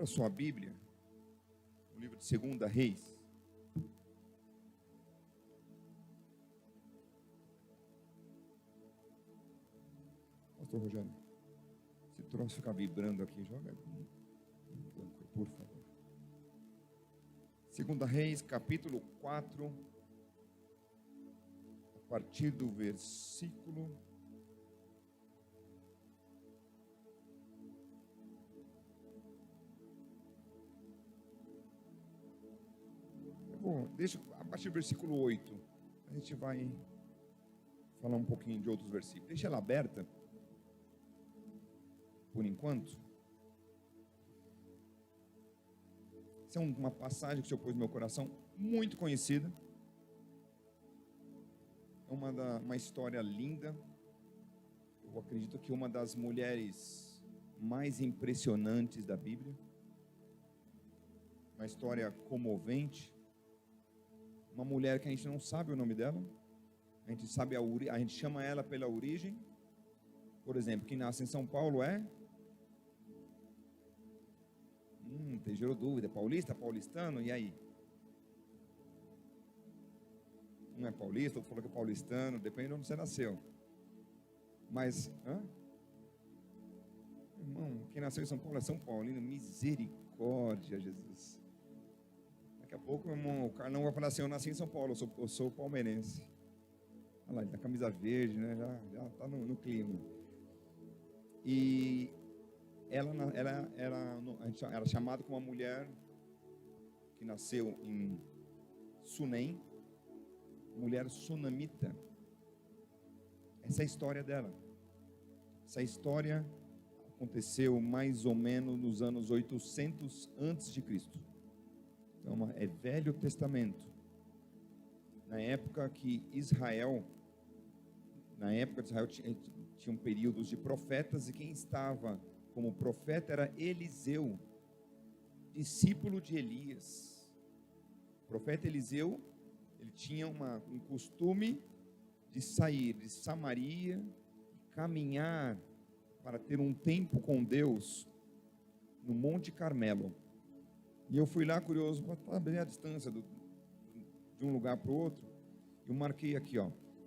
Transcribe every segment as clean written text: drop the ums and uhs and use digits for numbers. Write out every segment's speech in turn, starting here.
Abra sua Bíblia, no livro de 2 Reis. Pastor Rogério, se o troço ficar vibrando aqui, joga por favor. 2 Reis, capítulo 4, a partir do versículo... Deixa a partir do versículo 8. A gente vai falar um pouquinho de outros versículos. Deixa ela aberta, por enquanto. Essa é uma passagem que o Senhor pôs no meu coração, muito conhecida. É uma história linda. Eu acredito que uma das mulheres mais impressionantes da Bíblia. Uma história comovente. Uma mulher que a gente não sabe o nome dela. A gente sabe a gente chama ela pela origem. Por exemplo, quem nasce em São Paulo é... gerou dúvida. Paulista, paulistano, e aí? Um é paulista, outro falou que é paulistano, depende de onde você nasceu. Mas, irmão, quem nasceu em São Paulo é São Paulino. Misericórdia, Jesus. Daqui a pouco, irmão, o Carlão vai falar assim: eu nasci em São Paulo, eu sou palmeirense. Olha lá, ele tá com a camisa verde, né? Já tá no clima. E ela era chamada como uma mulher que nasceu em Sunem, mulher sunamita. Essa é a história dela. Essa história aconteceu mais ou menos nos anos 800 antes de Cristo. Então, é Velho Testamento. Na época de Israel tinham períodos de profetas, e quem estava como profeta era Eliseu, discípulo de Elias. O profeta Eliseu, ele tinha um costume de sair de Samaria e caminhar para ter um tempo com Deus no Monte Carmelo. E eu fui lá curioso para saber a distância de um lugar para o outro. Eu marquei aqui,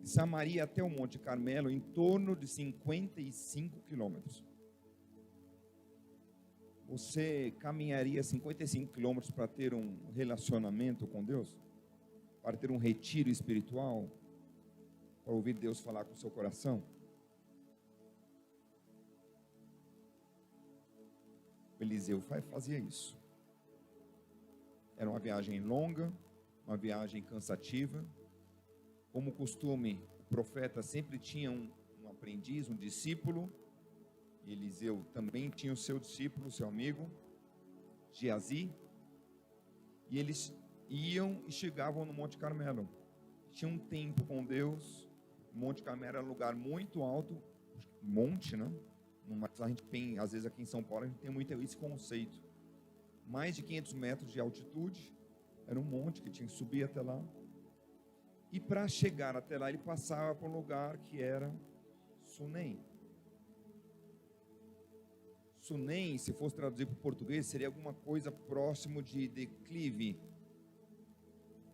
de Samaria até o Monte Carmelo, em torno de 55 quilômetros. Você caminharia 55 quilômetros para ter um relacionamento com Deus? Para ter um retiro espiritual? Para ouvir Deus falar com o seu coração? O Eliseu fazia isso. Era uma viagem longa, uma viagem cansativa. Como costume, o profeta sempre tinha um aprendiz, um discípulo. Eliseu também tinha o seu discípulo, seu amigo, Geazi. E eles iam e chegavam no Monte Carmelo. Tinha um tempo com Deus. O Monte Carmelo era um lugar muito alto, monte, né? A gente tem, às vezes aqui em São Paulo, a gente tem muito esse conceito. Mais de 500 metros de altitude, era um monte que tinha que subir até lá. E para chegar até lá, ele passava por um lugar que era Sunem. Sunem, se fosse traduzir para o português, seria alguma coisa próximo de declive.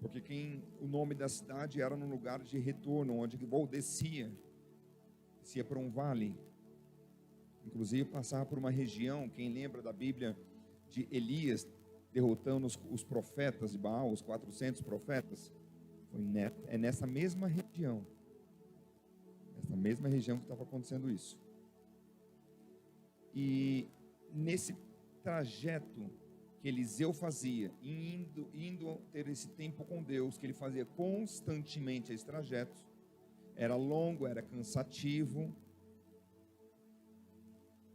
Porque o nome da cidade era num lugar de retorno, onde descia para um vale. Inclusive passava por uma região, quem lembra da Bíblia, de Elias derrotando os profetas de Baal, os 400 profetas. É nessa mesma região. Nessa mesma região que estava acontecendo isso. E nesse trajeto que Eliseu fazia, indo ter esse tempo com Deus, que ele fazia constantemente esse trajeto, era longo, era cansativo.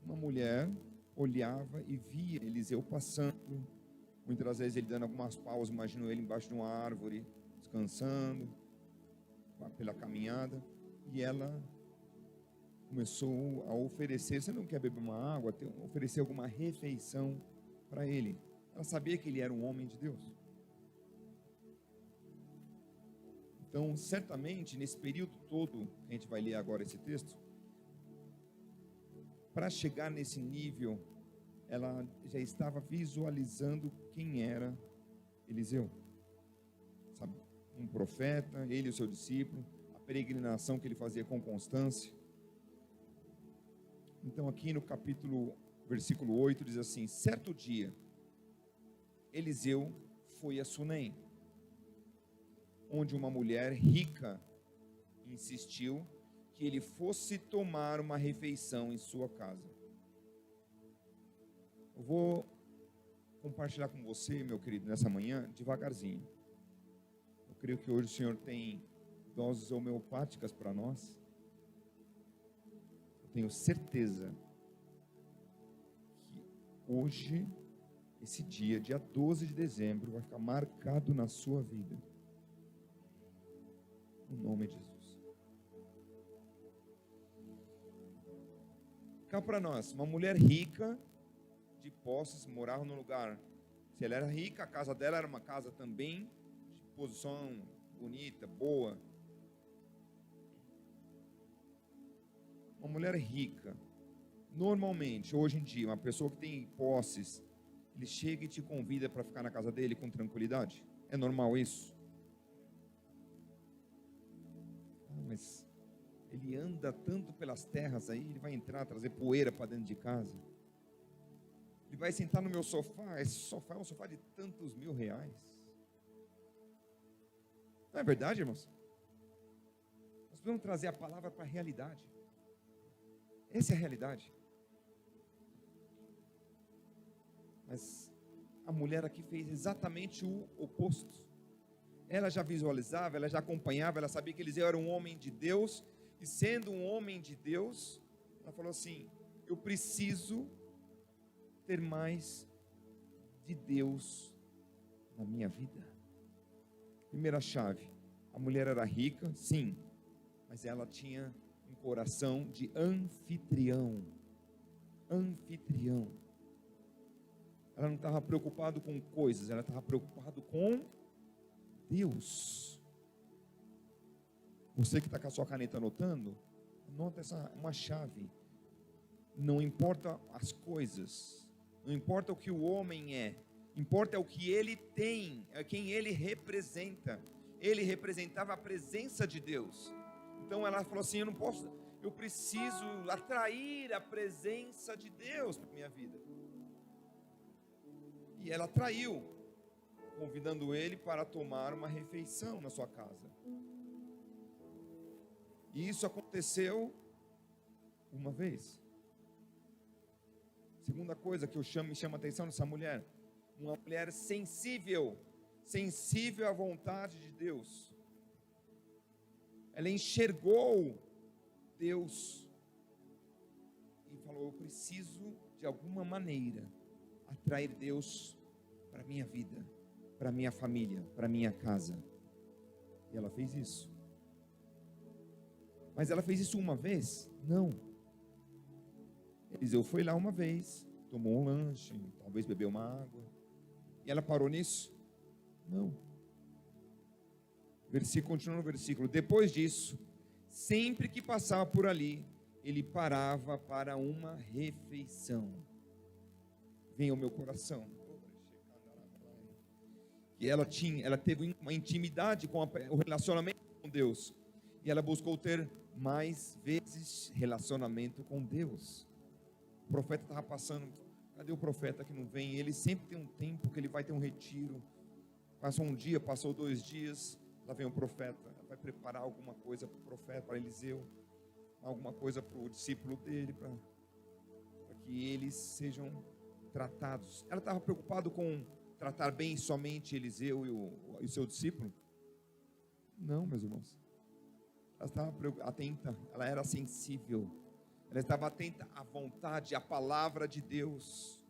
Uma mulher olhava e via Eliseu passando. Muitas das vezes ele dando algumas pausas, imagino ele embaixo de uma árvore, descansando, pela caminhada. E ela começou a oferecer, você não quer beber uma água? Oferecer alguma refeição para ele. Ela sabia que ele era um homem de Deus. Então, certamente, nesse período todo, a gente vai ler agora esse texto, para chegar nesse nível ela já estava visualizando quem era Eliseu. Sabe, um profeta, ele e o seu discípulo, a peregrinação que ele fazia com constância. Então aqui no versículo 8 diz assim: certo dia, Eliseu foi a Sunem, onde uma mulher rica insistiu que ele fosse tomar uma refeição em sua casa. Eu vou compartilhar com você, meu querido, nessa manhã, devagarzinho. Eu creio que hoje o Senhor tem doses homeopáticas para nós. Eu tenho certeza que hoje, esse dia 12 de dezembro, vai ficar marcado na sua vida. Em nome de Jesus. Cá para nós, uma mulher rica, de posses, morava num lugar. Se ela era rica, a casa dela era uma casa também de posição bonita, boa. Uma mulher rica, normalmente, hoje em dia, uma pessoa que tem posses, ele chega e te convida para ficar na casa dele com tranquilidade. É normal isso? Mas ele anda tanto pelas terras aí, ele vai entrar, trazer poeira para dentro de casa. Ele vai sentar no meu sofá. Esse sofá é um sofá de tantos R$1.000. Não é verdade, irmãos? Nós precisamos trazer a palavra para a realidade. Essa é a realidade. Mas a mulher aqui fez exatamente o oposto. Ela já visualizava, ela já acompanhava, ela sabia que Eliseu era um homem de Deus. E sendo um homem de Deus, ela falou assim: eu preciso ter mais de Deus na minha vida. Primeira chave: a mulher era rica, sim, mas ela tinha um coração de anfitrião. Anfitrião. Ela não estava preocupada com coisas, ela estava preocupada com Deus. Você que está com a sua caneta anotando, anota uma chave. Não importa as coisas, não importa o que o homem é, importa o que ele tem, é quem ele representa. Ele representava a presença de Deus. Então ela falou assim: eu preciso atrair a presença de Deus para a minha vida. E ela atraiu, convidando ele para tomar uma refeição na sua casa. E isso aconteceu uma vez. Segunda coisa que me chama a atenção nessa mulher: uma mulher sensível à vontade de Deus. Ela enxergou Deus e falou: eu preciso de alguma maneira atrair Deus para a minha vida, para a minha família, para a minha casa. E ela fez isso. Mas ela fez isso uma vez? Não. Eliseu foi lá uma vez, tomou um lanche, talvez bebeu uma água. E ela parou nisso? Não. Continua no versículo. Depois disso, sempre que passava por ali, ele parava para uma refeição. Vem ao meu coração. E ela teve uma intimidade com o relacionamento com Deus. E ela buscou ter mais vezes relacionamento com Deus. O profeta estava passando. Cadê o profeta que não vem? Ele sempre tem um tempo que ele vai ter um retiro. Passou um dia, passou 2 dias. Lá vem o profeta. Ela vai preparar alguma coisa para o profeta, para Eliseu. Alguma coisa para o discípulo dele, para que eles sejam tratados. Ela estava preocupada com tratar bem somente Eliseu e o seu discípulo? Não, meus irmãos. Ela estava atenta, ela era sensível, ela estava atenta à vontade, à palavra de Deus.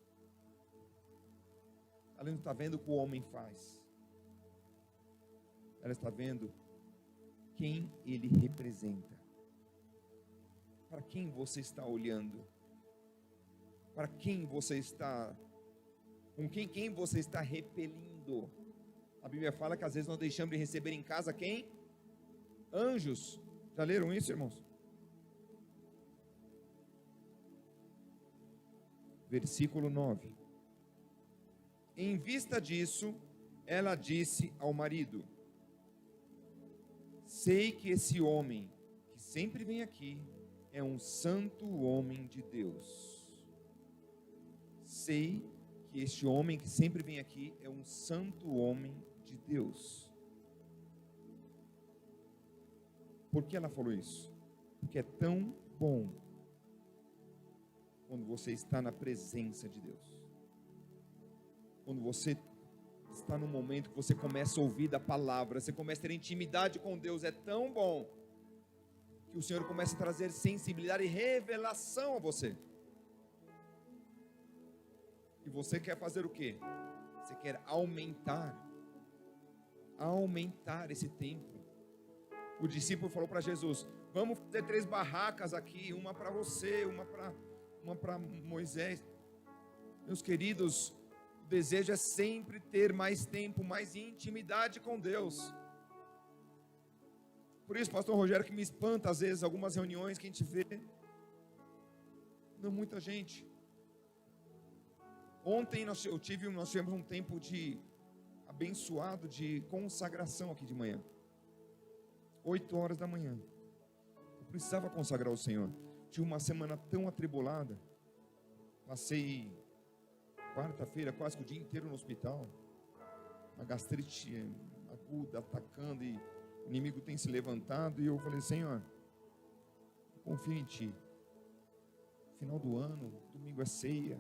Ela não está vendo o que o homem faz, ela está vendo quem ele representa. Para quem você está olhando? Para quem você está, com quem você está repelindo? A Bíblia fala que às vezes nós deixamos de receber em casa quem? Anjos. Já leram isso, irmãos? Versículo 9. Em vista disso, ela disse ao marido: sei que esse homem que sempre vem aqui é um santo homem de Deus. Sei que este homem que sempre vem aqui é um santo homem de Deus. Por que ela falou isso? Porque é tão bom quando você está na presença de Deus. Quando você está num momento que você começa a ouvir da palavra, você começa a ter intimidade com Deus, é tão bom que o Senhor começa a trazer sensibilidade e revelação a você. E você quer fazer o quê? Você quer aumentar esse tempo. O discípulo falou para Jesus: vamos fazer 3 barracas aqui, uma para você, uma para Moisés. Meus queridos, o desejo é sempre ter mais tempo, mais intimidade com Deus. Por isso, pastor Rogério, que me espanta às vezes algumas reuniões que a gente vê, não muita gente. Ontem nós tivemos um tempo abençoado de consagração aqui de manhã, 8 horas da manhã. Eu precisava consagrar o Senhor. Tive uma semana tão atribulada. Passei quarta-feira quase que o dia inteiro no hospital. Uma gastrite aguda atacando e o inimigo tem se levantado. E eu falei: Senhor, eu confio em Ti. Final do ano, domingo é ceia.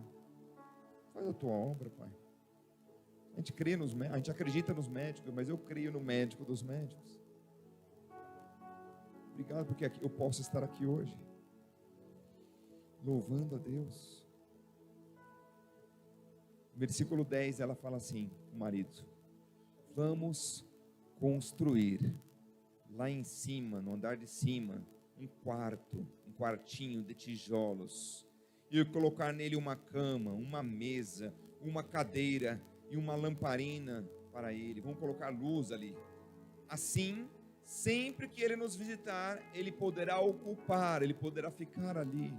Faz a Tua obra, Pai. A gente acredita nos médicos, mas eu creio no médico dos médicos. Obrigado porque eu posso estar aqui hoje, louvando a Deus. Versículo 10, ela fala assim, o marido: vamos construir lá em cima, no andar de cima, um quartinho de tijolos, e colocar nele uma cama, uma mesa, uma cadeira e uma lamparina para ele. Vamos colocar luz ali. Assim, sempre que ele nos visitar, ele poderá ocupar, ele poderá ficar ali.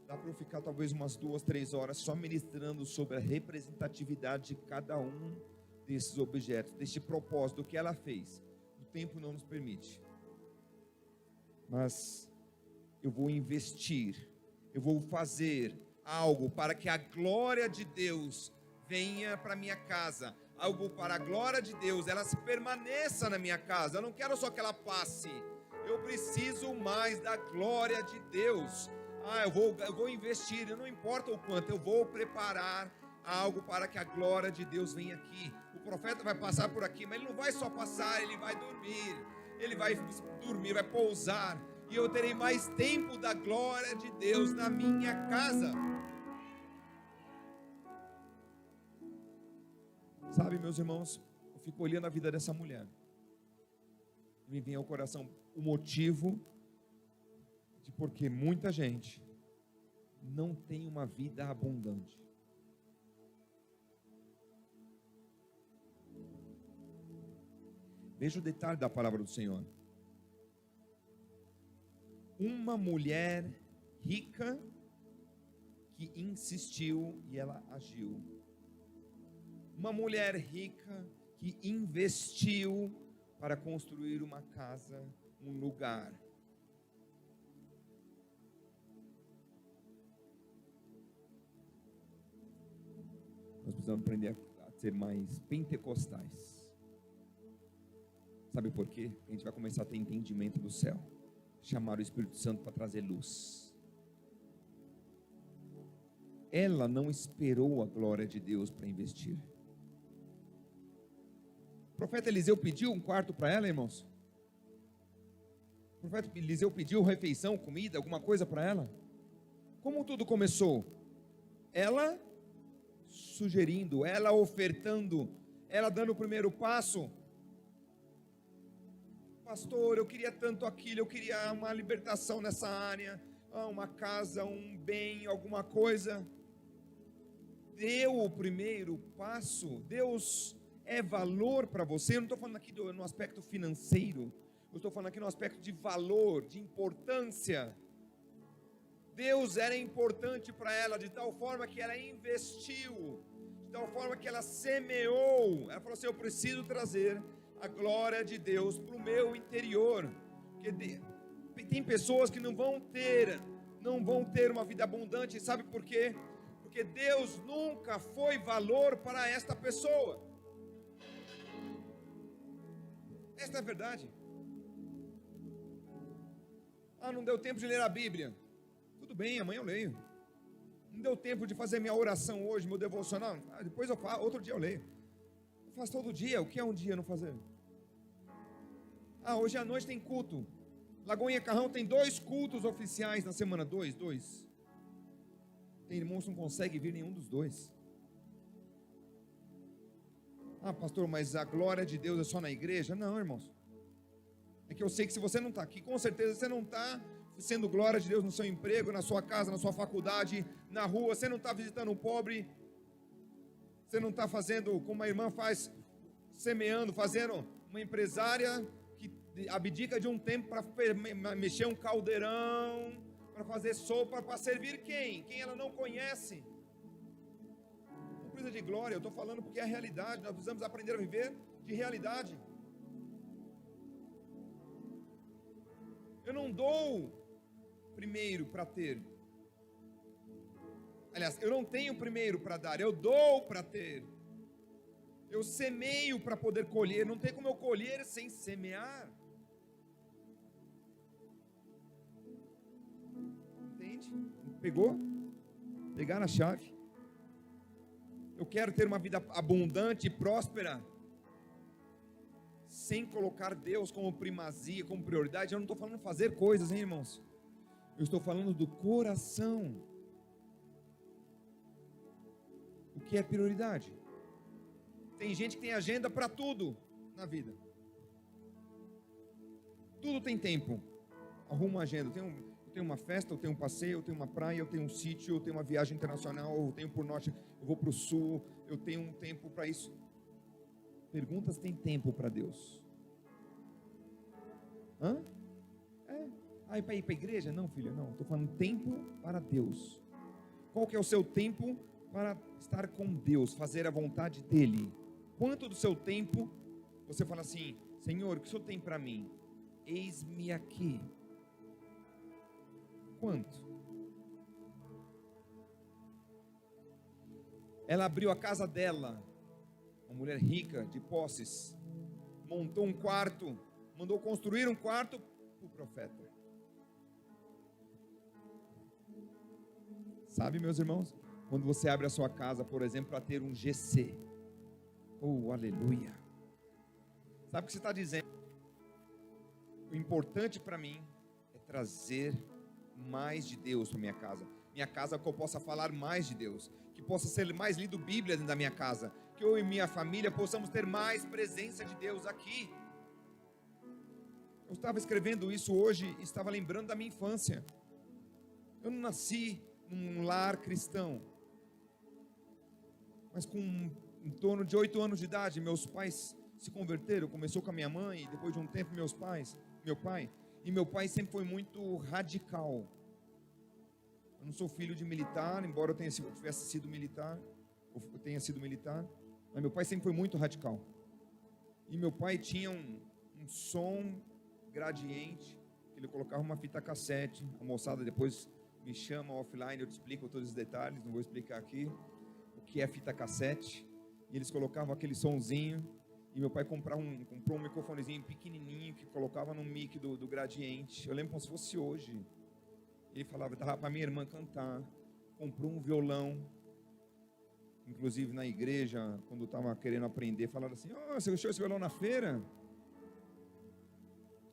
Dá para eu ficar talvez umas 2, 3 horas só ministrando sobre a representatividade de cada um desses objetos, deste propósito, do que ela fez. O tempo não nos permite. Mas eu vou investir, eu vou fazer algo para que a glória de Deus venha para minha casa. Algo para a glória de Deus, ela se permaneça na minha casa. Eu não quero só que ela passe, eu preciso mais da glória de Deus. Eu vou investir, não importa o quanto, eu vou preparar algo para que a glória de Deus venha aqui. O profeta vai passar por aqui, mas ele não vai só passar, ele vai dormir, vai pousar, e eu terei mais tempo da glória de Deus na minha casa. Sabe, meus irmãos, eu fico olhando a vida dessa mulher, me vem ao coração o motivo de porque muita gente não tem uma vida abundante. Veja o detalhe da palavra do Senhor. Uma mulher rica que insistiu e ela agiu. Uma mulher rica que investiu para construir uma casa, um lugar. Nós precisamos aprender a ser mais pentecostais. Sabe por quê? A gente vai começar a ter entendimento do céu. Chamar o Espírito Santo para trazer luz. Ela não esperou a glória de Deus para investir. O profeta Eliseu pediu um quarto para ela, irmãos? O profeta Eliseu pediu refeição, comida, alguma coisa para ela? Como tudo começou? Ela sugerindo, ela ofertando, ela dando o primeiro passo. Pastor, eu queria tanto aquilo, eu queria uma libertação nessa área, uma casa, um bem, alguma coisa. Deu o primeiro passo. Deus é valor para você. Eu não estou falando aqui no aspecto financeiro, eu estou falando aqui no aspecto de valor, de importância. Deus era importante para ela, de tal forma que ela investiu, de tal forma que ela semeou. Ela falou assim: eu preciso trazer a glória de Deus para o meu interior. Porque tem pessoas que não vão ter uma vida abundante, sabe por quê? Porque Deus nunca foi valor para esta pessoa. Esta é a verdade. Não deu tempo de ler a Bíblia. Tudo bem, amanhã eu leio. Não deu tempo de fazer minha oração hoje, meu devocional. Depois eu faço, outro dia eu leio. Eu faço todo dia. O que é um dia não fazer? Hoje à noite tem culto. Lagoinha Carrão tem 2 cultos oficiais na semana. 2. Tem irmãos que não conseguem vir nenhum dos 2. Pastor, mas a glória de Deus é só na igreja? Não, irmãos. É que eu sei que se você não está aqui, com certeza você não está sendo glória de Deus no seu emprego, na sua casa, na sua faculdade, na rua. Você não está visitando o pobre. Você não está fazendo como a irmã faz, semeando, fazendo uma empresária que abdica de um tempo para mexer um caldeirão, para fazer sopa, para servir quem? Quem ela não conhece. Não precisa de glória, eu estou falando porque é a realidade. Nós precisamos aprender a viver de realidade. Eu não dou primeiro para ter. Aliás, eu não tenho primeiro para dar, eu dou para ter. Eu semeio para poder colher. Não tem como eu colher sem semear. Entende? Pegou? Pegar na chave. Eu quero ter uma vida abundante e próspera, sem colocar Deus como primazia, como prioridade. Eu não estou falando fazer coisas, hein, irmãos? Eu estou falando do coração. O que é prioridade? Tem gente que tem agenda para tudo na vida. Tudo tem tempo. Arruma uma agenda. Eu tenho uma festa, eu tenho um passeio, eu tenho uma praia, eu tenho um sítio, eu tenho uma viagem internacional, eu tenho por norte, eu vou para o sul, eu tenho um tempo para isso. Perguntas: tem tempo para Deus? Para ir para a igreja? Não, filha, não. Estou falando tempo para Deus. Qual que é o seu tempo para estar com Deus, fazer a vontade dEle? Quanto do seu tempo você fala assim: Senhor, o que o Senhor tem para mim? Eis-me aqui. Quanto? Ela abriu a casa dela, uma mulher rica, de posses, montou um quarto, mandou construir um quarto para o profeta. Sabe, meus irmãos, quando você abre a sua casa, por exemplo, para ter um GC, aleluia, sabe o que você está dizendo? O importante para mim é trazer mais de Deus para minha casa, que eu possa falar mais de Deus, que possa ser mais lido Bíblia dentro da minha casa, que eu e minha família possamos ter mais presença de Deus aqui. Eu estava escrevendo isso hoje e estava lembrando da minha infância. Eu não nasci num lar cristão, mas com em torno de 8 anos de idade, meus pais se converteram. Começou com a minha mãe, e depois de um tempo meu pai, e meu pai sempre foi muito radical. Eu não sou filho de militar, embora eu tenha sido militar, mas meu pai sempre foi muito radical. E meu pai tinha um som gradiente, ele colocava uma fita cassete. A moçada depois me chama offline, eu te explico todos os detalhes, não vou explicar aqui o que é fita cassete. E eles colocavam aquele sonzinho, e meu pai comprou um microfonezinho pequenininho, que colocava no mic do gradiente. Eu lembro como se fosse hoje. Ele falava, dava para minha irmã cantar, comprou um violão. Inclusive na igreja, quando eu estava querendo aprender, falaram assim: você achou esse violão na feira?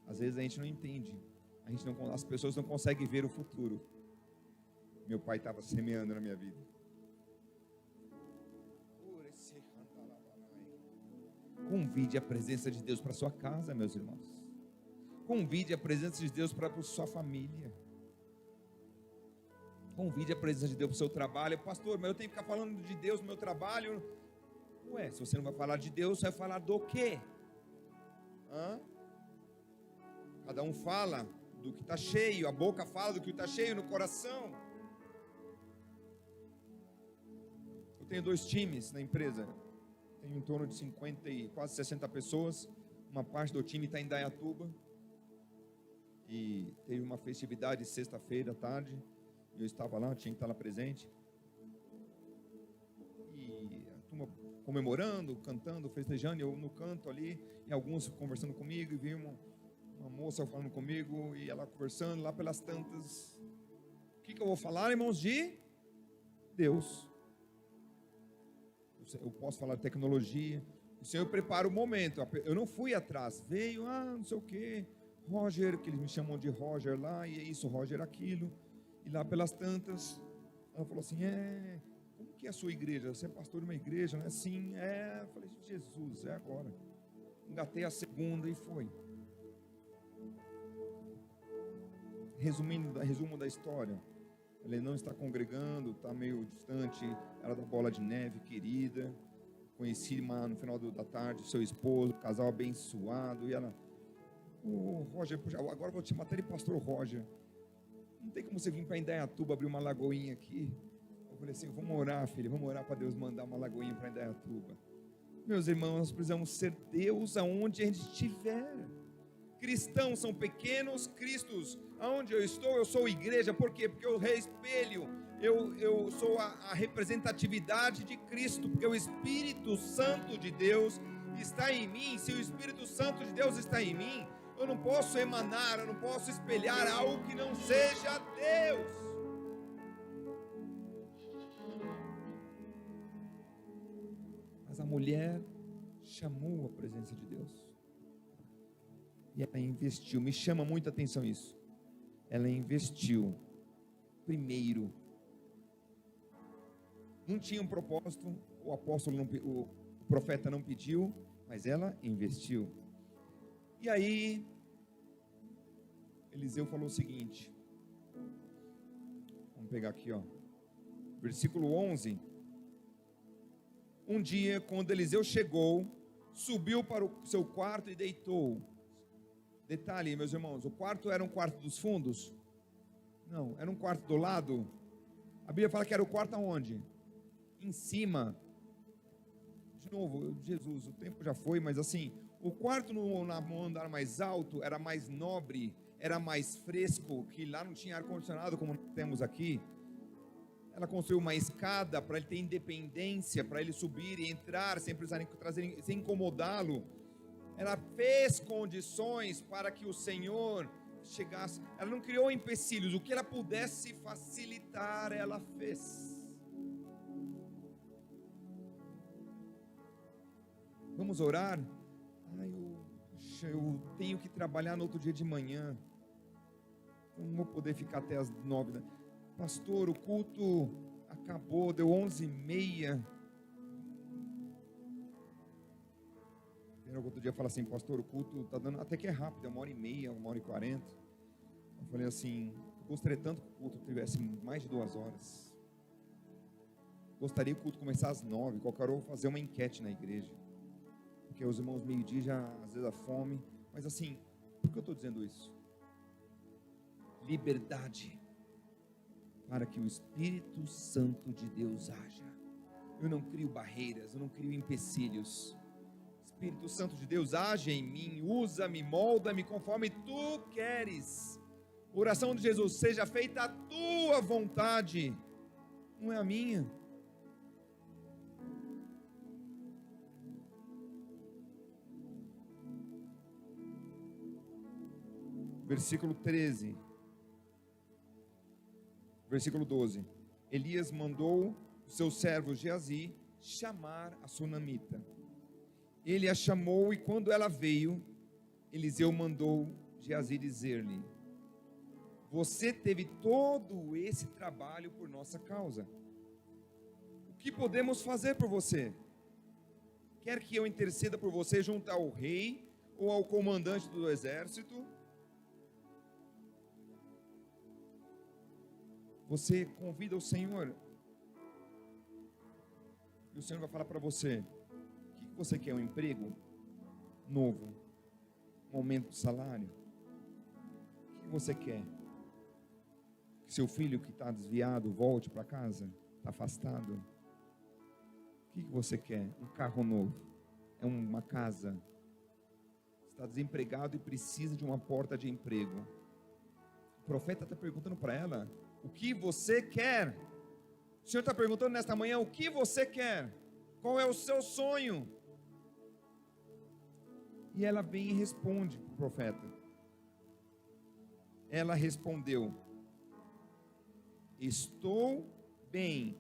Às vezes a gente não entende, as pessoas não conseguem ver o futuro. Meu pai estava semeando na minha vida. Convide a presença de Deus para sua casa, meus irmãos. Convide a presença de Deus para a sua família. Convide a presença de Deus para o seu trabalho. Pastor, mas eu tenho que ficar falando de Deus no meu trabalho. Se você não vai falar de Deus, você vai falar do quê? Cada um fala do que está cheio, a boca fala do que está cheio no coração. Eu tenho 2 times na empresa, tenho em torno de 50 e quase 60 pessoas. Uma parte do time está em Indaiatuba, e teve uma festividade sexta-feira à tarde, e eu estava lá, tinha que estar lá presente, e a turma comemorando, cantando, festejando, eu no canto ali, e alguns conversando comigo, e vi uma moça falando comigo, e ela conversando lá pelas tantas. O que eu vou falar, irmãos? De Deus. Eu posso falar de tecnologia. O Senhor prepara o momento. Eu não fui atrás. Veio, não sei o que, Roger, que eles me chamam de Roger lá, e é isso, Roger aquilo. E lá pelas tantas, ela falou assim, como que é a sua igreja? Você é pastor de uma igreja, né? Sim, Eu falei, Jesus, é agora. Engatei a segunda e foi. Resumo da história. Ele não está congregando, está meio distante, era da Bola de Neve, querida. Conheci no final da tarde seu esposo, casal abençoado. E ela, Roger, agora eu vou te chamar até de pastor Roger. Não tem como você vir para Indaiatuba abrir uma lagoinha aqui? Eu falei assim, vamos orar, filho, vamos orar para Deus mandar uma lagoinha para Indaiatuba. Meus irmãos, nós precisamos ser Deus aonde a gente estiver. Cristãos são pequenos cristos. Aonde eu estou, eu sou igreja. Por quê? Porque eu reespelho, eu sou a representatividade de Cristo, porque o Espírito Santo de Deus está em mim. Se o Espírito Santo de Deus está em mim, eu não posso emanar, eu não posso espelhar algo que não seja Deus. Mas a mulher chamou a presença de Deus. E ela investiu. Me chama muita atenção isso. Ela investiu. Primeiro. Não tinha um propósito. O profeta não pediu, mas ela investiu. E aí, Eliseu falou o seguinte. Vamos pegar aqui, versículo 11. Um dia, quando Eliseu chegou, subiu para o seu quarto e deitou. Detalhe, meus irmãos, o quarto era um quarto dos fundos? Não, era um quarto do lado. A Bíblia fala que era o quarto aonde? Em cima. De novo, Jesus, o tempo já foi, mas assim, o quarto no andar mais alto era mais nobre, era mais fresco, que lá não tinha ar-condicionado como temos aqui. Ela construiu uma escada para ele ter independência, para ele subir e entrar sem precisarem trazer, sem incomodá-lo. Ela fez condições para que o Senhor chegasse. Ela não criou empecilhos. O que ela pudesse facilitar, ela fez. Vamos orar? Eu tenho que trabalhar no outro dia de manhã. Eu não vou poder ficar até as 9. Pastor, o culto acabou, deu 11h30. Outro dia fala assim, pastor, o culto está dando, até que é rápido, é 1h30, 1h40. Eu falei assim, gostaria tanto que o culto tivesse mais de 2 horas. Gostaria que o culto começasse às 9. Qualquer hora eu vou fazer uma enquete na igreja, porque os irmãos meio-dia já, às vezes, a fome. Mas assim, por que eu estou dizendo isso? Liberdade, para que o Espírito Santo de Deus haja. Eu não crio barreiras, eu não crio empecilhos. Espírito Santo de Deus, age em mim, usa-me, molda-me conforme tu queres. Oração de Jesus, seja feita a tua vontade, não é a minha. Versículo 13. Versículo 12. Elias mandou o seu servo Geazi chamar a sunamita. Ele a chamou, e quando ela veio, Eliseu mandou Geazi dizer-lhe: você teve todo esse trabalho por nossa causa. O que podemos fazer por você? Quer que eu interceda por você junto ao rei ou ao comandante do exército? Você convida o Senhor, e o Senhor vai falar para você: você quer um emprego novo, um aumento de salário? você quer? Que seu filho que está desviado volte para casa? Está afastado? O que você quer? Um carro novo? É uma casa? Está desempregado e precisa de uma porta de emprego. O profeta está perguntando para ela: o que você quer? O Senhor está perguntando nesta manhã: o que você quer? Qual é o seu sonho? E ela vem e responde para o profeta. Ela respondeu: estou bem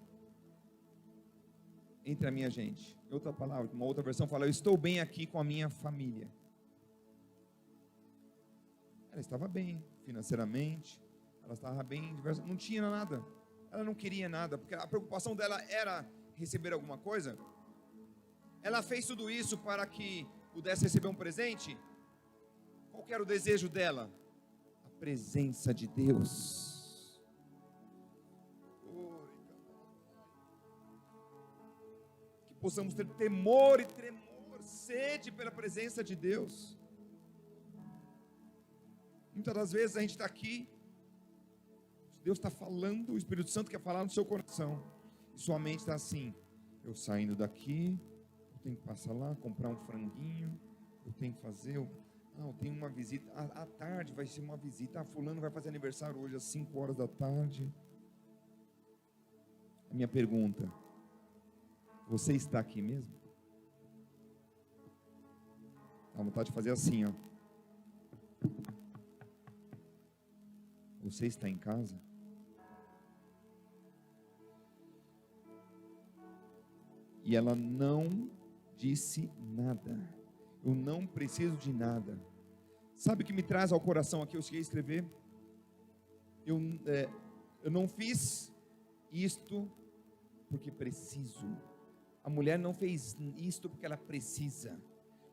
entre a minha gente. Outra palavra, uma outra versão fala: eu estou bem aqui com a minha família. Ela estava bem financeiramente, ela estava bem, não tinha nada, ela não queria nada, porque a preocupação dela era receber alguma coisa. Ela fez tudo isso para que pudesse receber um presente. Qual que era o desejo dela? A presença de Deus. Que possamos ter temor e tremor, sede pela presença de Deus. Muitas das vezes a gente está aqui, Deus está falando, o Espírito Santo quer falar no seu coração, e sua mente está assim: eu saindo daqui, eu tenho que passar lá, comprar um franguinho, eu tenho que fazer, eu tenho uma visita, à tarde vai ser uma visita, fulano vai fazer aniversário hoje às 5 horas da tarde. A minha pergunta: você está aqui mesmo? Dá vontade de fazer assim, ó. Você está em casa? E ela não disse nada. Eu não preciso de nada. Sabe o que me traz ao coração aqui? Eu cheguei a escrever. Eu não fiz isto porque preciso. A mulher não fez isto porque ela precisa,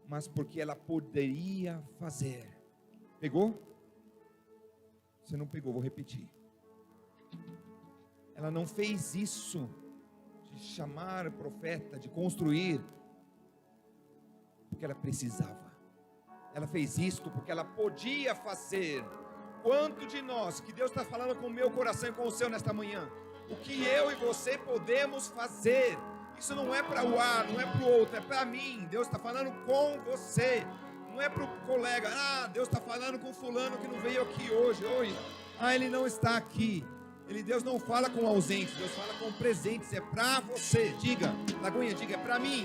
mas porque ela poderia fazer. Pegou? Você não pegou, vou repetir. Ela não fez isso de chamar o profeta, de construir, porque ela precisava. Ela fez isto porque ela podia fazer. Quanto de nós, que Deus está falando com o meu coração e com o seu nesta manhã, o que eu e você podemos fazer? Isso não é para o ar, não é para o outro, é para mim. Deus está falando com você. Não é para o colega: Deus está falando com fulano que não veio aqui hoje. Ele não está aqui. Deus não fala com ausentes, Deus fala com presentes. É para você. Diga, Lagoinha, diga: é para mim.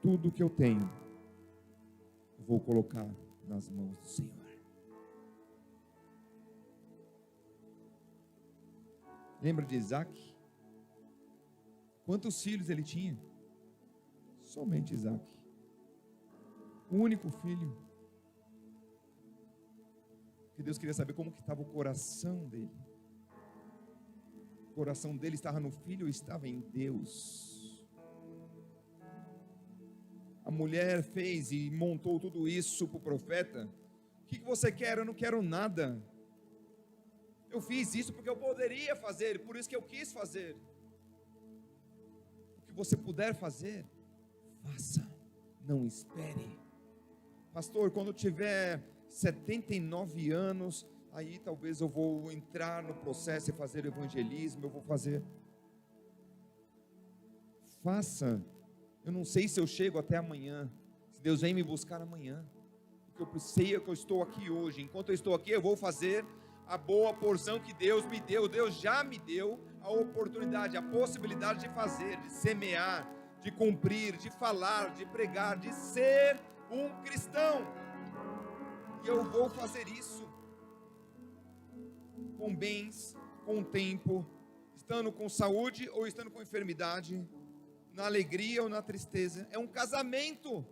Tudo que eu tenho, eu vou colocar nas mãos do Senhor. Lembra de Isaac? Quantos filhos ele tinha? Somente Isaac. O único filho. Que Deus queria saber como que estava o coração dele. O coração dele estava no filho ou estava em Deus? A mulher fez e montou tudo isso para o profeta. O que você quer? Eu não quero nada. Eu fiz isso porque eu poderia fazer, por isso que eu quis fazer. O que você puder fazer, faça. Não espere. Pastor, quando eu tiver 79 anos, aí talvez eu vou entrar no processo e fazer evangelismo, eu vou fazer. Faça. Eu não sei se eu chego até amanhã, se Deus vem me buscar amanhã, porque eu sei que eu estou aqui hoje. Enquanto eu estou aqui, eu vou fazer a boa porção que Deus me deu. Deus já me deu a oportunidade, a possibilidade de fazer, de semear, de cumprir, de falar, de pregar, de ser um cristão. E eu vou fazer isso com bens, com tempo, estando com saúde ou estando com enfermidade, na alegria ou na tristeza. É um casamento.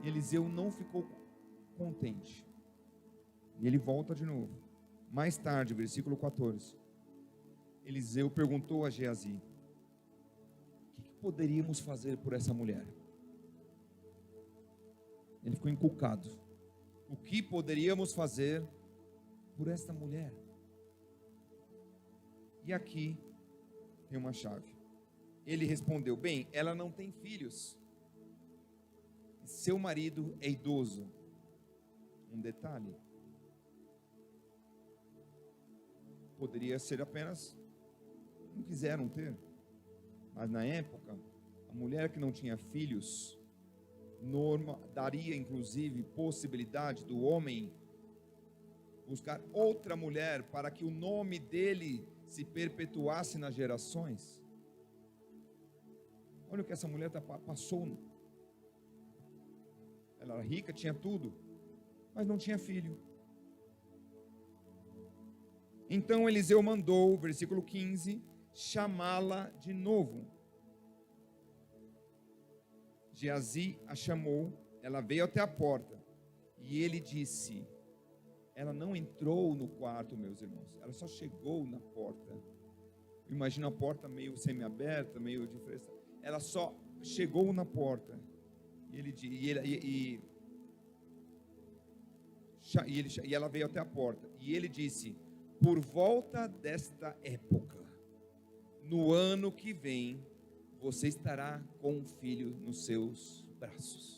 E Eliseu não ficou contente. E ele volta de novo. Mais tarde, versículo 14. Eliseu perguntou a Geazi: o que poderíamos fazer por essa mulher? Ele ficou encucado. O que poderíamos fazer por esta mulher? E aqui tem uma chave. Ele respondeu: bem, ela não tem filhos. Seu marido é idoso. Um detalhe. Poderia ser apenas não quiseram ter. Mas na época, a mulher que não tinha filhos, daria inclusive possibilidade do homem buscar outra mulher para que o nome dele se perpetuasse nas gerações. Olha o que essa mulher passou. Ela era rica, tinha tudo, mas não tinha filho. Então Eliseu mandou, versículo 15, chamá-la de novo. Geazi a chamou, ela veio até a porta, e ele disse, ela não entrou no quarto, meus irmãos, ela só chegou na porta. Imagina a porta meio semi-aberta, meio de fresta. Ela só chegou na porta, e ela veio até a porta, e ele disse, por volta desta época, no ano que vem, você estará com um filho nos seus braços.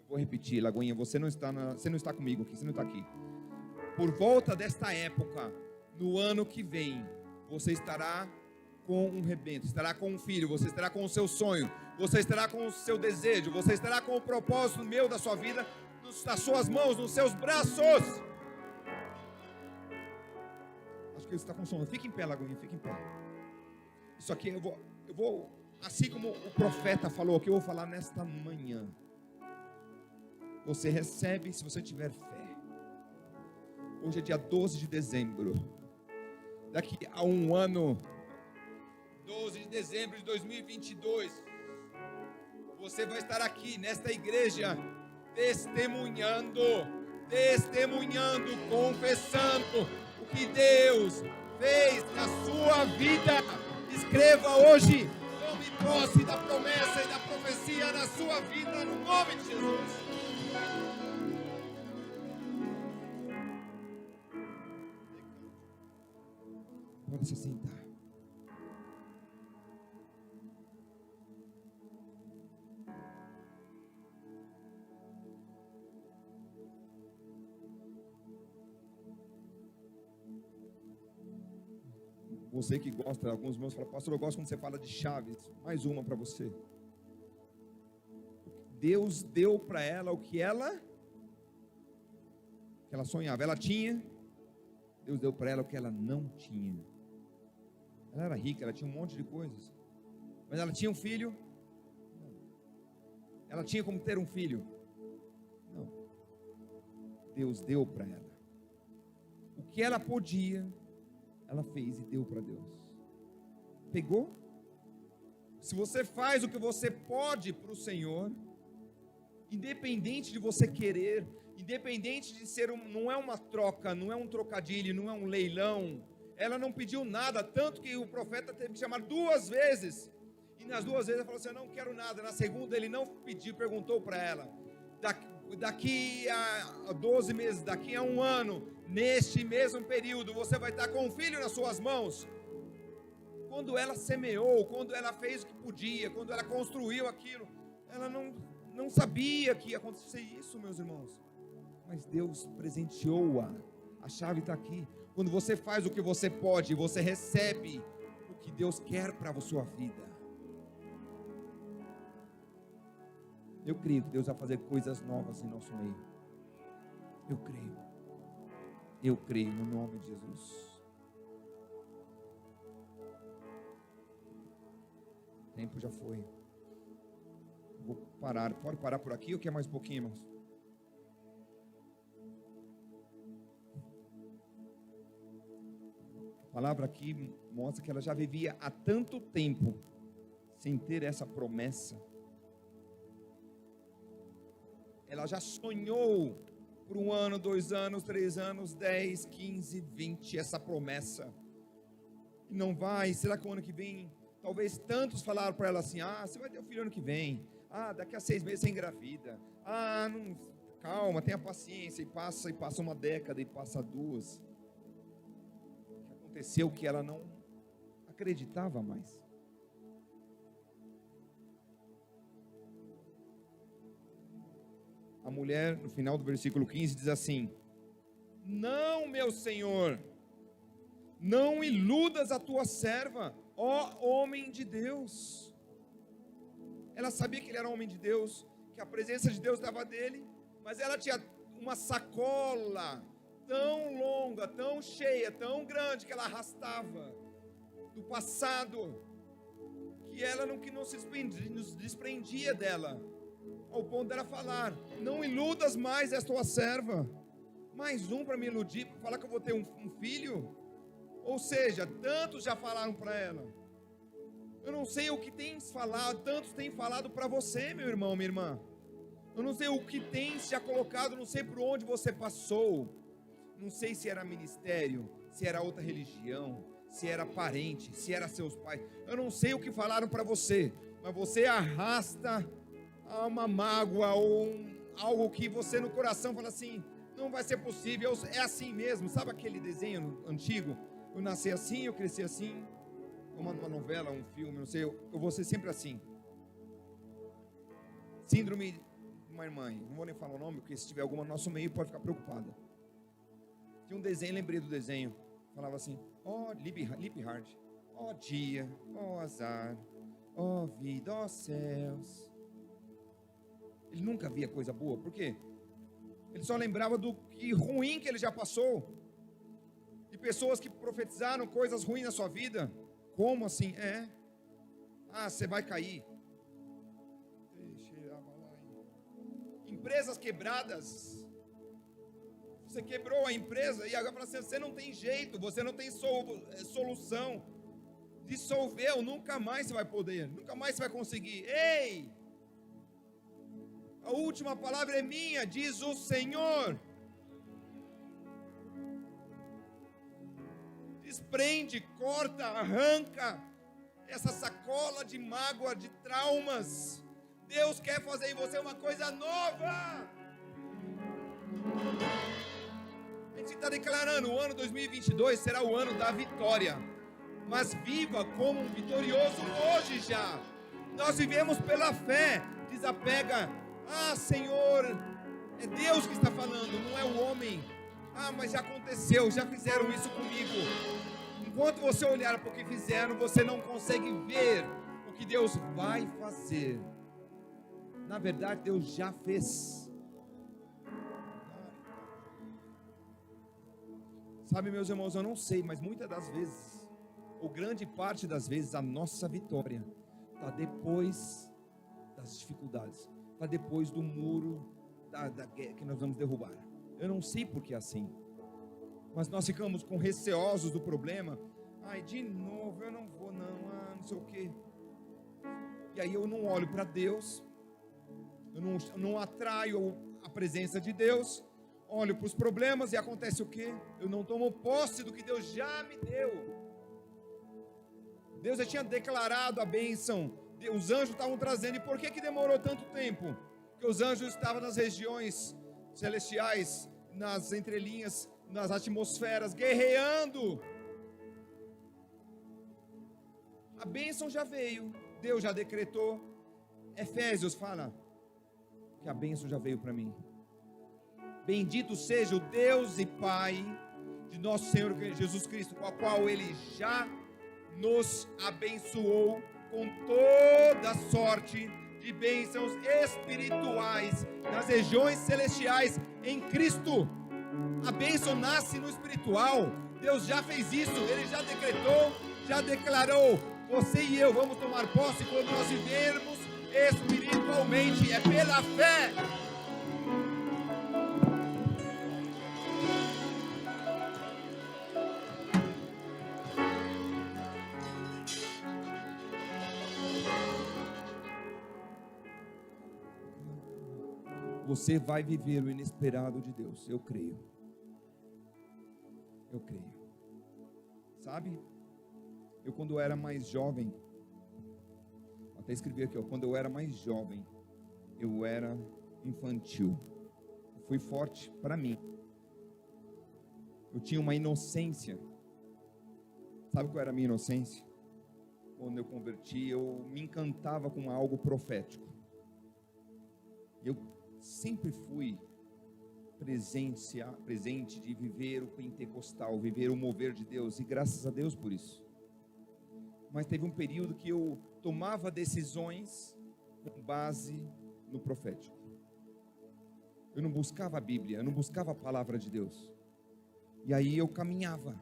Eu vou repetir, Lagoinha, você não está comigo aqui, você não está aqui. Por volta desta época, no ano que vem, você estará com um rebento, estará com um filho, você estará com o seu sonho, você estará com o seu desejo, você estará com o propósito meu da sua vida, nas suas mãos, nos seus braços. Acho que ele está com sono. Fica em pé, Lagoinha, fica em pé. Isso aqui eu vou, assim como o profeta falou, que eu vou falar nesta manhã. Você recebe se você tiver fé. Hoje é dia 12 de dezembro. Daqui a um ano, 12 de dezembro de 2022, você vai estar aqui nesta igreja, testemunhando, confessando o que Deus fez na sua vida. Escreva hoje, tome posse da promessa e da profecia na sua vida, no nome de Jesus. Pode se sentar. Você que gosta, alguns irmãos falam, pastor, eu gosto quando você fala de chaves. Mais uma para você. Deus deu para ela o que ela sonhava. Ela tinha, Deus deu para ela o que ela não tinha. Ela era rica, ela tinha um monte de coisas. Mas ela tinha um filho? Não. Ela tinha como ter um filho? Não. Deus deu para ela. O que ela podia, ela fez e deu para Deus. Pegou? Se você faz o que você pode para o Senhor, independente de você querer, independente de ser não é uma troca, não é um trocadilho, não é um leilão. Ela não pediu nada, tanto que o profeta teve que chamar 2 vezes. E nas 2 vezes ele falou assim, eu não quero nada. Na segunda ele não pediu, perguntou para ela, daqui a 12 meses, daqui a 1 ano, neste mesmo período, você vai estar com um filho nas suas mãos. Quando ela semeou, quando ela fez o que podia, quando ela construiu aquilo, ela não sabia que ia acontecer isso, meus irmãos. Mas Deus presenteou-a. A chave está aqui. Quando você faz o que você pode, você recebe o que Deus quer para a sua vida. Eu creio que Deus vai fazer coisas novas em nosso meio. Eu creio. Eu creio no nome de Jesus. O tempo já foi. Vou parar. Pode parar por aqui ou quer mais um pouquinho, irmãos? A palavra aqui mostra que ela já vivia há tanto tempo sem ter essa promessa. Ela já sonhou por 1 ano, 2 anos, 3 anos, 10, 15, 20, essa promessa. E não vai, será que o ano que vem, talvez tantos falaram para ela assim, você vai ter um filho ano que vem, daqui a 6 meses você engravida, calma, tenha paciência, e passa 1 década, e passa 2. aconteceu que ela não acreditava mais. A mulher, no final do versículo 15, diz assim: não, meu senhor, não iludas a tua serva, ó homem de Deus. Ela sabia que ele era um homem de Deus, que a presença de Deus estava dele, mas ela tinha uma sacola tão longa, tão cheia, tão grande, que ela arrastava do passado, que ela não se desprendia dela, ao ponto dela falar: não iludas mais esta tua serva. Mais um para me iludir, para falar que eu vou ter um filho? Ou seja, tantos já falaram para ela. Eu não sei o que tem falado, tantos têm falado para você, meu irmão, minha irmã. Eu não sei o que tem já colocado, não sei por onde você passou. Não sei se era ministério, se era outra religião, se era parente, se era seus pais. Eu não sei o que falaram para você, mas você arrasta uma mágoa ou algo que você no coração fala assim: não vai ser possível, é assim mesmo. Sabe aquele desenho antigo? Eu nasci assim, eu cresci assim. Uma novela, um filme, não sei, eu vou ser sempre assim. Síndrome de uma irmã, não vou nem falar o nome, porque se tiver alguma no nosso meio pode ficar preocupada. Tinha um desenho, lembrei do desenho, falava assim: ó Lip Hard, ó dia, ó azar, ó vida, ó céus. Ele nunca via coisa boa, por quê? Ele só lembrava do que ruim que ele já passou, de pessoas que profetizaram coisas ruins na sua vida. Como assim? Você vai cair. Empresas quebradas. Você quebrou a empresa e agora você não tem jeito, você não tem solução. Dissolveu, nunca mais você vai poder, nunca mais você vai conseguir. Ei! A última palavra é minha, diz o Senhor. Desprende, corta, arranca essa sacola de mágoa, de traumas. Deus quer fazer em você uma coisa nova. A gente está declarando: o ano 2022 será o ano da vitória, mas viva como um vitorioso hoje já. Nós vivemos pela fé. Desapega. Senhor, é Deus que está falando, não é o homem. Mas já aconteceu, já fizeram isso comigo. Enquanto você olhar para o que fizeram, você não consegue ver o que Deus vai fazer. Na verdade, Deus já fez. Sabe, meus irmãos, eu não sei, mas muitas das vezes, ou grande parte das vezes, a nossa vitória está depois das dificuldades, está depois do muro da guerra que nós vamos derrubar. Eu não sei porque é assim, mas nós ficamos receosos do problema. De novo, eu não vou não sei o que. E aí eu não olho para Deus, eu não atraio a presença de Deus, olho para os problemas e acontece o quê? Eu não tomo posse do que Deus já me deu. Deus já tinha declarado a bênção, os anjos estavam trazendo. E por que demorou tanto tempo? Porque os anjos estavam nas regiões celestiais, nas entrelinhas, nas atmosferas, guerreando. A bênção já veio, Deus já decretou. Efésios fala que a bênção já veio para mim. Bendito seja o Deus e Pai de nosso Senhor Jesus Cristo, com a qual Ele já nos abençoou com toda sorte de bênçãos espirituais nas regiões celestiais em Cristo. A bênção nasce no espiritual. Deus já fez isso, Ele já decretou, já declarou. Você e eu vamos tomar posse quando nós vivermos espiritualmente. É pela fé. Você vai viver o inesperado de Deus, eu creio. Eu creio. Sabe? Eu quando eu era mais jovem, até escrevi aqui, quando eu era mais jovem, eu era infantil. Fui forte para mim. Eu tinha uma inocência. Sabe qual era a minha inocência? Quando eu converti, eu me encantava com algo profético. Eu sempre fui presente de viver o pentecostal, viver o mover de Deus, e graças a Deus por isso. Mas teve um período que eu tomava decisões com base no profético. Eu não buscava a Bíblia, eu não buscava a palavra de Deus. E aí eu caminhava.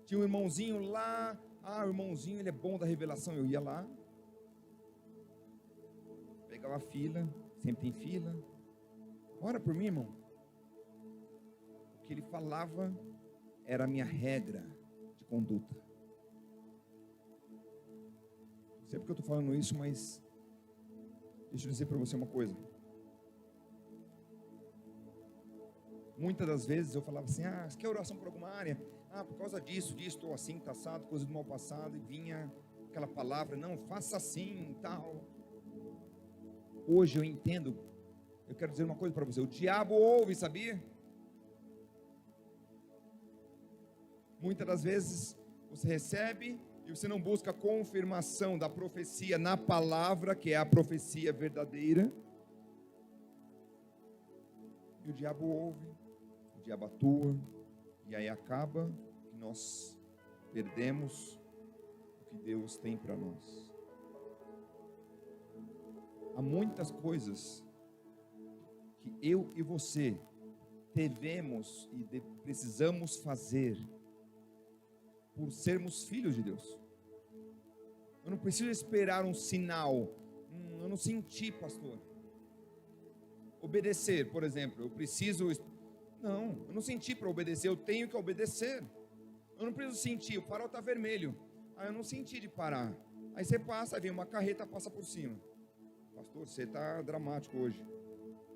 Tinha um irmãozinho lá, o irmãozinho, ele é bom da revelação. Eu ia lá, pegava a fila, sempre tem fila. Ora por mim, irmão. O que ele falava era a minha regra de conduta. Não sei porque eu estou falando isso, mas deixa eu dizer para você uma coisa. Muitas das vezes eu falava assim, você quer oração por alguma área? Por causa disso, estou assim, está assado, coisa do mal passado, e vinha aquela palavra, não, faça assim, tal. Hoje eu entendo, eu quero dizer uma coisa para você, o diabo ouve, sabia? Muitas das vezes você recebe e você não busca a confirmação da profecia na palavra, que é a profecia verdadeira. E o diabo ouve, o diabo atua, e aí acaba que nós perdemos o que Deus tem para nós. Há muitas coisas que eu e você devemos e precisamos fazer por sermos filhos de Deus. Eu não preciso esperar um sinal. Eu não senti, pastor. Obedecer, por exemplo, eu preciso... Não, eu não senti para obedecer, eu tenho que obedecer. Eu não preciso sentir, o farol está vermelho. Eu não senti de parar. Aí você passa, aí vem uma carreta, passa por cima. Pastor, você está dramático hoje.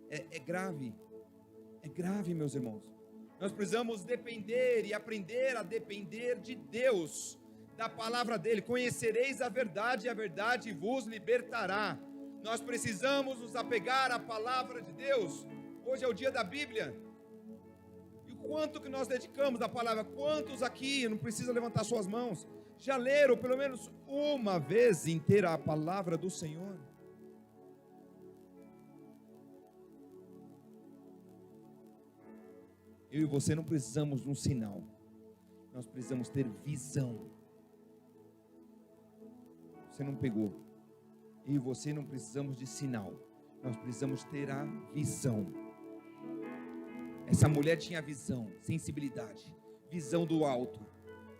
É grave. É grave, meus irmãos. Nós precisamos depender e aprender a depender de Deus, da palavra dele. Conhecereis a verdade e a verdade vos libertará. Nós precisamos nos apegar à palavra de Deus. Hoje é o dia da Bíblia. E o quanto que nós dedicamos à palavra? Quantos aqui, não precisa levantar suas mãos, já leram pelo menos uma vez inteira a palavra do Senhor? Eu e você não precisamos de um sinal, nós precisamos ter visão. Você não pegou. Eu e você não precisamos de sinal, nós precisamos ter a visão. Essa mulher tinha visão, sensibilidade, visão do alto.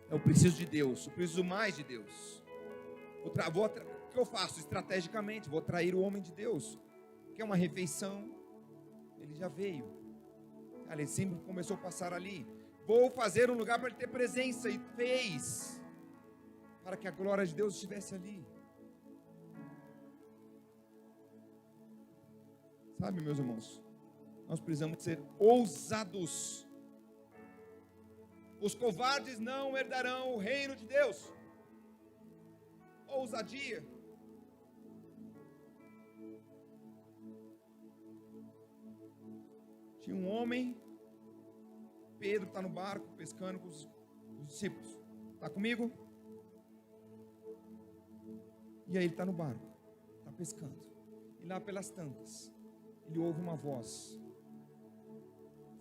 Eu preciso de Deus, eu preciso mais de Deus. O que eu faço estrategicamente? Vou atrair o homem de Deus. Quer uma refeição? Ele já veio. Ele sempre começou a passar ali. Vou fazer um lugar para ele ter presença, e fez, para que a glória de Deus estivesse ali. Sabe, meus irmãos, nós precisamos ser ousados. Os covardes não herdarão o reino de Deus. Ousadia. Tinha um homem, Pedro está no barco pescando com os discípulos. Está comigo? E aí ele está no barco, está pescando. E lá pelas tantas, ele ouve uma voz.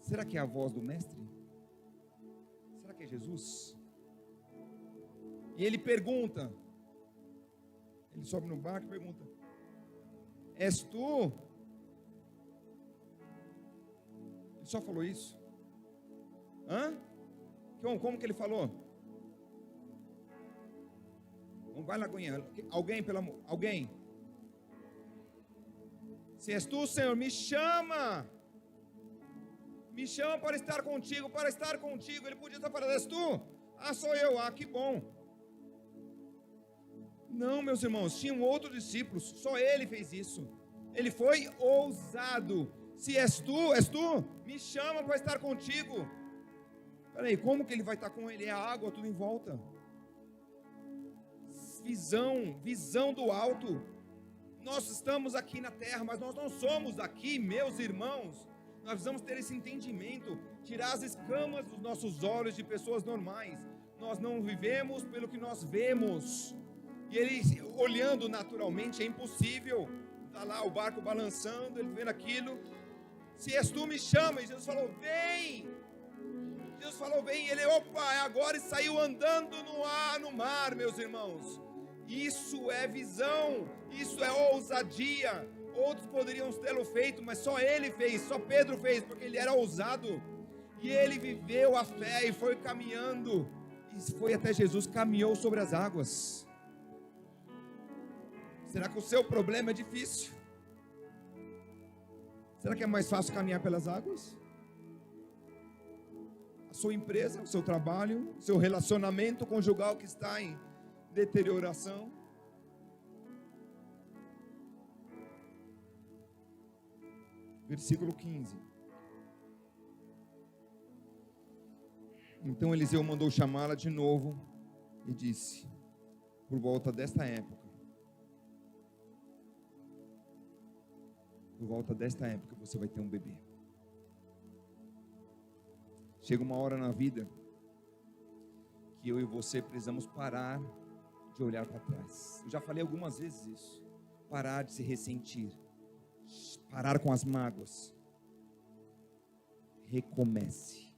Será que é a voz do mestre? Será que é Jesus? E ele pergunta. Ele sobe no barco e pergunta: és tu? Ele só falou isso. Como que ele falou? Vai lá, alguém, pelo amor, alguém. Se és tu, Senhor, me chama para estar contigo, para estar contigo. Ele podia estar falando: és tu? Sou eu. Que bom. Não, meus irmãos, tinham outros discípulos, só ele fez isso. Ele foi ousado. Se és tu, me chama para estar contigo. Peraí, como que ele vai estar com ele? É a água tudo em volta. Visão do alto. Nós estamos aqui na terra, mas nós não somos daqui, meus irmãos. Nós precisamos ter esse entendimento, tirar as escamas dos nossos olhos de pessoas normais. nós não vivemos pelo que nós vemos. E ele, olhando naturalmente, é impossível. Está lá o barco balançando, ele vendo aquilo. Se és tu, me chama. E Jesus falou, vem. Jesus falou, vem. E ele, opa, é agora. E saiu andando no mar, meus irmãos. Isso é visão, isso é ousadia. Outros poderiam tê-lo feito, mas só ele fez, só Pedro fez, porque ele era ousado. E ele viveu a fé e foi caminhando. E foi até Jesus, caminhou sobre as águas. Será que o seu problema é difícil? Será que é mais fácil caminhar pelas águas? A sua empresa, o seu trabalho, o seu relacionamento conjugal que está em deterioração. Versículo 15. Então Eliseu mandou chamá-la de novo e disse: por volta desta época você vai ter um bebê. Chega uma hora na vida que eu e você precisamos parar de olhar para trás. Eu já falei algumas vezes isso. Parar de se ressentir, parar com as mágoas. Recomece.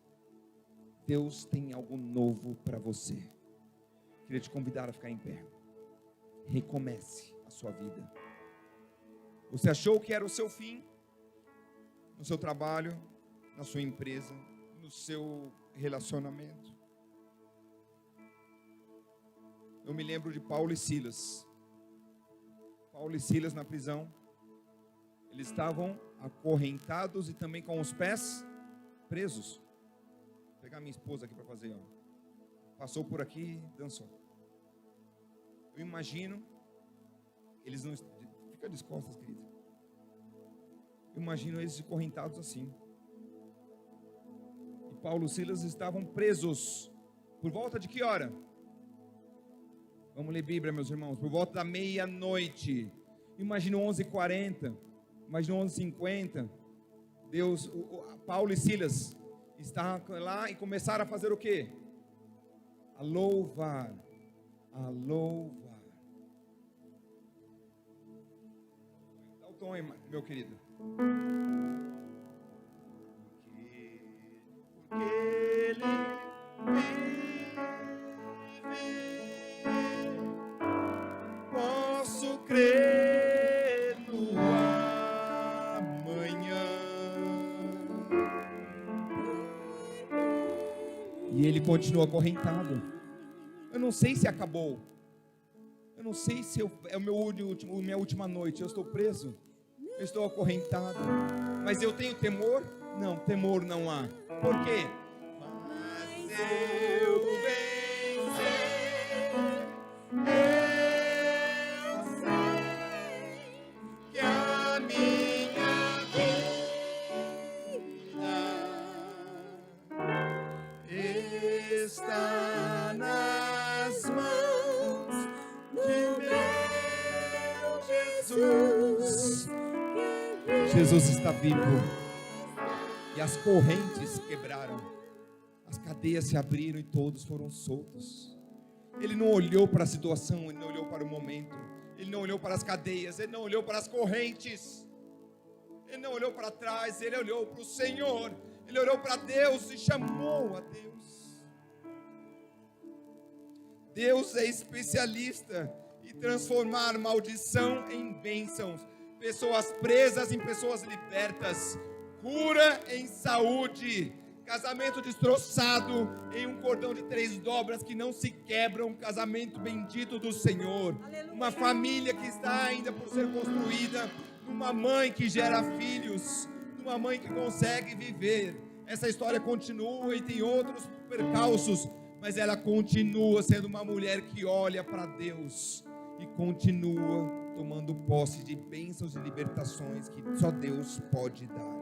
Deus tem algo novo para você. Queria te convidar a ficar em pé. Recomece a sua vida. Você achou que era o seu fim? No seu trabalho, na sua empresa, no seu relacionamento. Eu me lembro de Paulo e Silas. Paulo e Silas na prisão. Eles estavam acorrentados e também com os pés presos. Vou pegar minha esposa aqui para fazer, ó. Passou por aqui, dançou. Eu imagino, eles não... Fica de costas, querida. Eu imagino eles acorrentados assim. E Paulo e Silas estavam presos. Por volta de que hora? Vamos ler Bíblia, meus irmãos. Por volta da meia-noite. Imagina 11h40. Imagina 11h50. Paulo e Silas estavam lá e começaram a fazer o quê? A louvar. A louvar. Dá o tom aí, meu querido. Porque ele posso crer no amanhã. E ele continua acorrentado. Eu não sei se acabou. Eu não sei se é minha última noite. Eu estou preso. Eu estou acorrentado. Mas eu tenho temor? Não, temor não há. Por quê? Mas eu vencer. Está nas mãos de meu Jesus. Jesus está vivo. E as correntes quebraram. As cadeias se abriram e todos foram soltos. Ele não olhou para a situação, ele não olhou para o momento, ele não olhou para as cadeias, ele não olhou para as correntes, ele não olhou para trás, ele olhou para o Senhor, ele olhou para Deus e chamou a Deus. Deus é especialista em transformar maldição em bênçãos, pessoas presas em pessoas libertas, cura em saúde, casamento destroçado em um cordão de 3 dobras que não se quebra, um casamento bendito do Senhor. Aleluia. Uma família que está ainda por ser construída, uma mãe que gera filhos, uma mãe que consegue viver. Essa história continua e tem outros percalços, mas ela continua sendo uma mulher que olha para Deus e continua tomando posse de bênçãos e libertações que só Deus pode dar.